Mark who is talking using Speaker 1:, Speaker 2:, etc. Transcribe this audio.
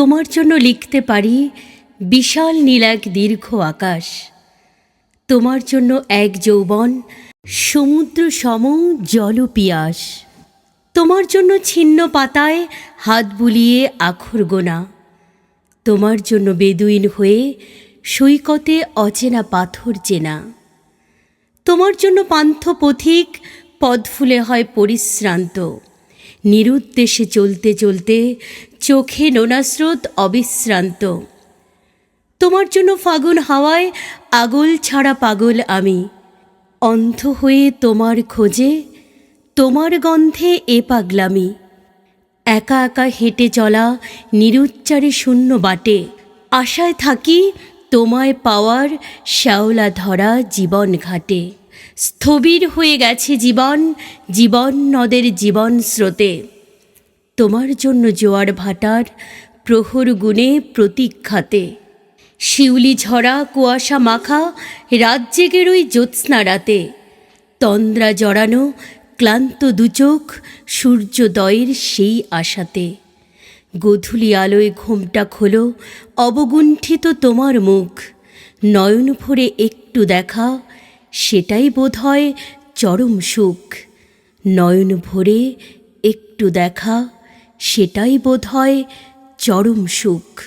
Speaker 1: তোমার জন্য লিখতে পারি বিশাল নীল এক দীর্ঘ আকাশ। তোমার জন্য এক যৌবন সমুদ্র সম জল পিয়াস। তোমার জন্য ছিন্ন পাতায় হাত বুলিয়ে আখর গোনা। তোমার জন্য বেদুইন হয়ে সৈকতে অচেনা পাথর চেনা। তোমার জন্য পান্থ পথিক পদফুলে হয় পরিশ্রান্ত। নিরুদ্দেশে চলতে চলতে চোখে নোনাস্রোত অবিশ্রান্ত। তোমার জন্য ফাগুন হাওয়ায় আগল ছাড়া পাগল আমি। অন্ধ হয়ে তোমার খোঁজে তোমার গন্ধে এ পাগলামি। একা একা হেঁটে চলা নিরুচ্চারে শূন্য বাটে। আশায় থাকি তোমায় পাওয়ার শ্যাওলা ধরা জীবন ঘাটে। স্থবির হয়ে গেছে জীবন, জীবন নদের জীবন স্রোতে। তোমার জন্য জোয়ার ভাটার প্রহর গুণে প্রতীক্ষাতে। শিউলি ঝরা কুয়াশা মাখা রাত জেগের ওই জ্যোৎস্না রাতে। তন্দ্রা জড়ানো ক্লান্ত দুচোখ সূর্যোদয়ের সেই আশাতে। গোধূলি আলোয় ঘোমটা খোলো অবগুণ্ঠিত তোমার মুখ। নয়ন ভরে একটু দেখা সেটাই বোধ হয় চরম সুখ। নয়ন ভরে একটু দেখা সেটাই বোধ হয় চরম সুখ।